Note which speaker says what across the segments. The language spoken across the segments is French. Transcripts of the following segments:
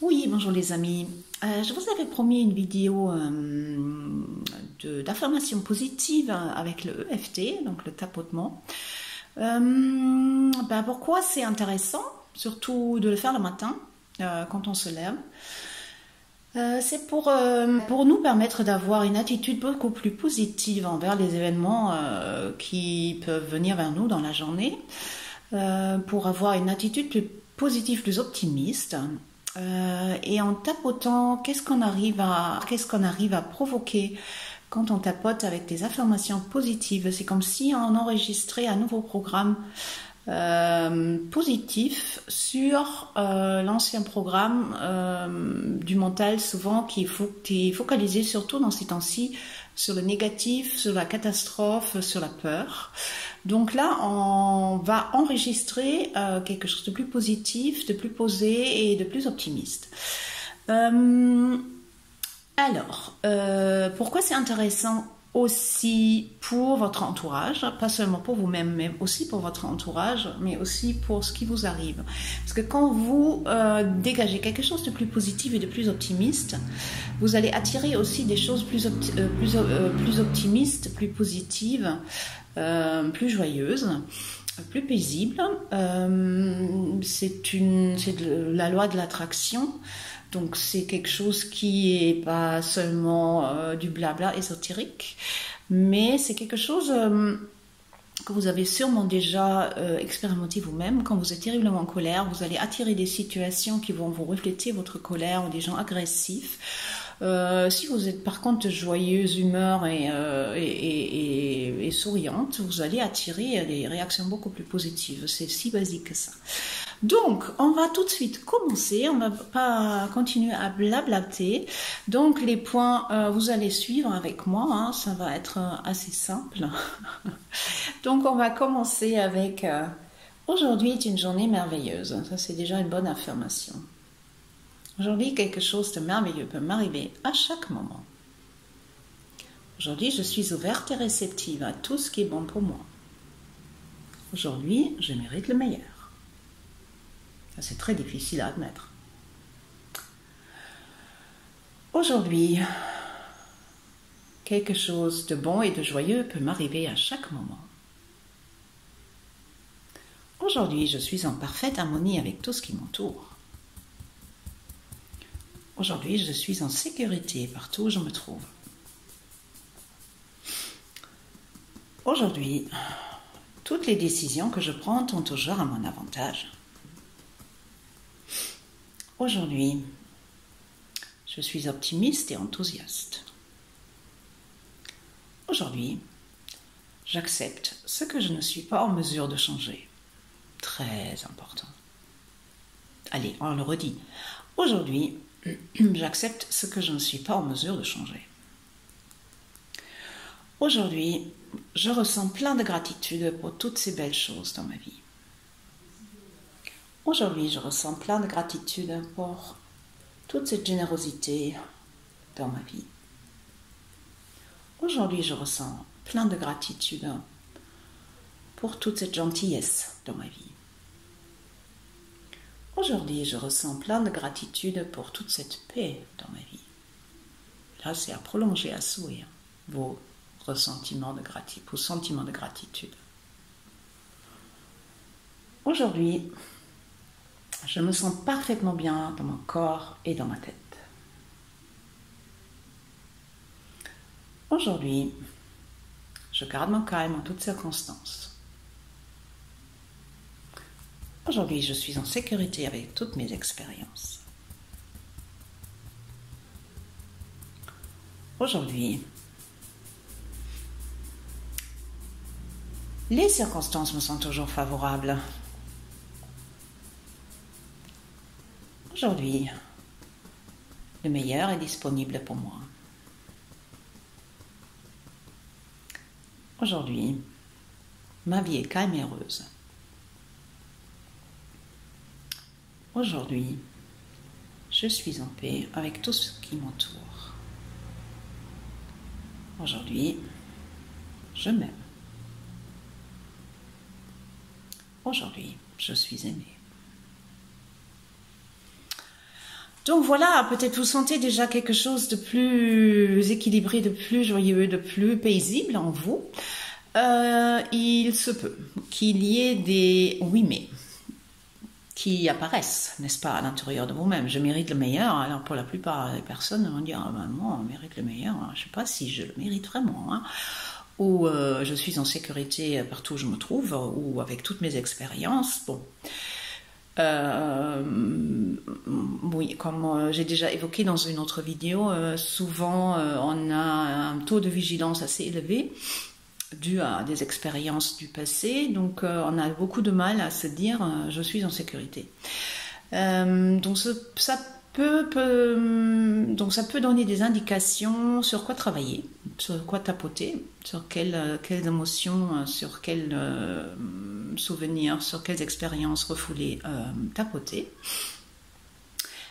Speaker 1: Oui, bonjour les amis. Je vous avais promis une vidéo d'affirmation positive avec le EFT, donc le tapotement. Pourquoi c'est intéressant, surtout de le faire le matin, quand on se lève. C'est pour nous permettre d'avoir une attitude beaucoup plus positive envers les événements qui peuvent venir vers nous dans la journée, pour avoir une attitude plus positive, plus optimiste. Et en tapotant, qu'est-ce qu'on arrive à provoquer quand on tapote avec des affirmations positives? C'est comme si on enregistrait un nouveau programme positif sur l'ancien programme du mental, souvent qui est focalisé surtout dans ces temps-ci sur le négatif, sur la catastrophe, sur la peur. Donc là, on va enregistrer quelque chose de plus positif, de plus posé et de plus optimiste. Pourquoi c'est intéressant aussi pour votre entourage, pas seulement pour vous-même, mais aussi pour votre entourage, mais aussi pour ce qui vous arrive. Parce que quand vous dégagez quelque chose de plus positif et de plus optimiste, vous allez attirer aussi des choses plus optimistes, plus positives, plus joyeuses, plus paisibles. C'est la loi de l'attraction. Donc c'est quelque chose qui est pas seulement du blabla ésotérique, mais c'est quelque chose que vous avez sûrement déjà expérimenté vous-même. Quand vous êtes terriblement en colère, vous allez attirer des situations qui vont vous refléter votre colère, ou des gens agressifs. Si vous êtes par contre de joyeuse humeur et souriante, vous allez attirer des réactions beaucoup plus positives. C'est si basique que ça. Donc, on va tout de suite commencer, on ne va pas continuer à blablater. Donc, les points, vous allez suivre avec moi, hein, ça va être assez simple. Donc, on va commencer avec aujourd'hui est une journée merveilleuse. Ça, c'est déjà une bonne affirmation. Aujourd'hui, quelque chose de merveilleux peut m'arriver à chaque moment. Aujourd'hui, je suis ouverte et réceptive à tout ce qui est bon pour moi. Aujourd'hui, je mérite le meilleur. C'est très difficile à admettre. Aujourd'hui, quelque chose de bon et de joyeux peut m'arriver à chaque moment. Aujourd'hui, je suis en parfaite harmonie avec tout ce qui m'entoure. Aujourd'hui, je suis en sécurité partout où je me trouve. Aujourd'hui, toutes les décisions que je prends sont toujours à mon avantage. Aujourd'hui, je suis optimiste et enthousiaste. Aujourd'hui, j'accepte ce que je ne suis pas en mesure de changer. Très important. Allez, on le redit. Aujourd'hui, j'accepte ce que je ne suis pas en mesure de changer. Aujourd'hui, je ressens plein de gratitude pour toutes ces belles choses dans ma vie. Aujourd'hui, je ressens plein de gratitude pour toute cette générosité dans ma vie. Aujourd'hui, je ressens plein de gratitude pour toute cette gentillesse dans ma vie. Aujourd'hui, je ressens plein de gratitude pour toute cette paix dans ma vie. Là, c'est à prolonger à souhait vos sentiments de gratitude. Aujourd'hui, je me sens parfaitement bien dans mon corps et dans ma tête. Aujourd'hui, je garde mon calme en toutes circonstances. Aujourd'hui, je suis en sécurité avec toutes mes expériences. Aujourd'hui, les circonstances me sont toujours favorables. Aujourd'hui, le meilleur est disponible pour moi. Aujourd'hui, ma vie est calme et heureuse. Aujourd'hui, je suis en paix avec tout ce qui m'entoure. Aujourd'hui, je m'aime. Aujourd'hui, je suis aimée. Donc voilà, peut-être vous sentez déjà quelque chose de plus équilibré, de plus joyeux, de plus paisible en vous. Il se peut qu'il y ait des oui mais qui apparaissent, n'est-ce pas, à l'intérieur de vous-même. Je mérite le meilleur. Alors pour la plupart des personnes vont dire ah ben moi on mérite le meilleur. Je ne sais pas si je le mérite vraiment. Hein. Ou je suis en sécurité partout où je me trouve, ou avec toutes mes expériences. Bon. Oui, comme j'ai déjà évoqué dans une autre vidéo, souvent on a un taux de vigilance assez élevé dû à des expériences du passé, donc on a beaucoup de mal à se dire je suis en sécurité. Donc ça peut donner des indications sur quoi travailler, sur quoi tapoter, sur quelles émotions, sur quels souvenirs, sur quelles expériences refoulées tapoter.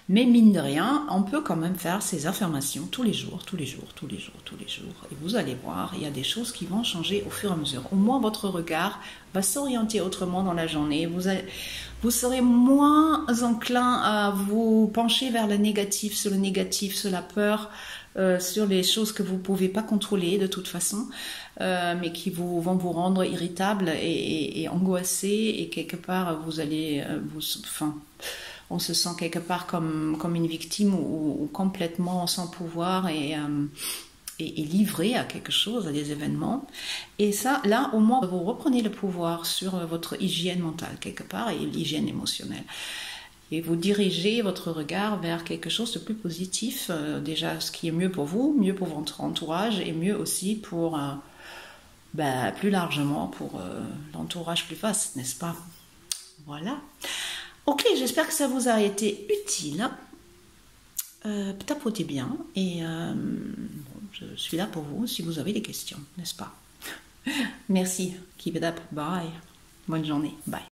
Speaker 1: Mais mine de rien, on peut quand même faire ces affirmations tous les jours. Et vous allez voir, il y a des choses qui vont changer au fur et à mesure. Au moins, votre regard va s'orienter autrement dans la journée. Vous serez moins enclin à vous pencher vers le négatif, sur la peur, sur les choses que vous ne pouvez pas contrôler de toute façon, mais qui vont vous rendre irritable et angoissé. Et quelque part, vous allez... on se sent quelque part comme une victime ou complètement sans pouvoir et livré à quelque chose, à des événements. Et ça, là, au moins, vous reprenez le pouvoir sur votre hygiène mentale, quelque part, et l'hygiène émotionnelle. Et vous dirigez votre regard vers quelque chose de plus positif, déjà ce qui est mieux pour vous, mieux pour votre entourage, et mieux aussi pour, plus largement, pour l'entourage plus vaste, n'est-ce pas? Voilà. Ok, j'espère que ça vous a été utile. Tapotez bien et je suis là pour vous si vous avez des questions, n'est-ce pas? Merci. Keep it up. Bye. Bonne journée. Bye.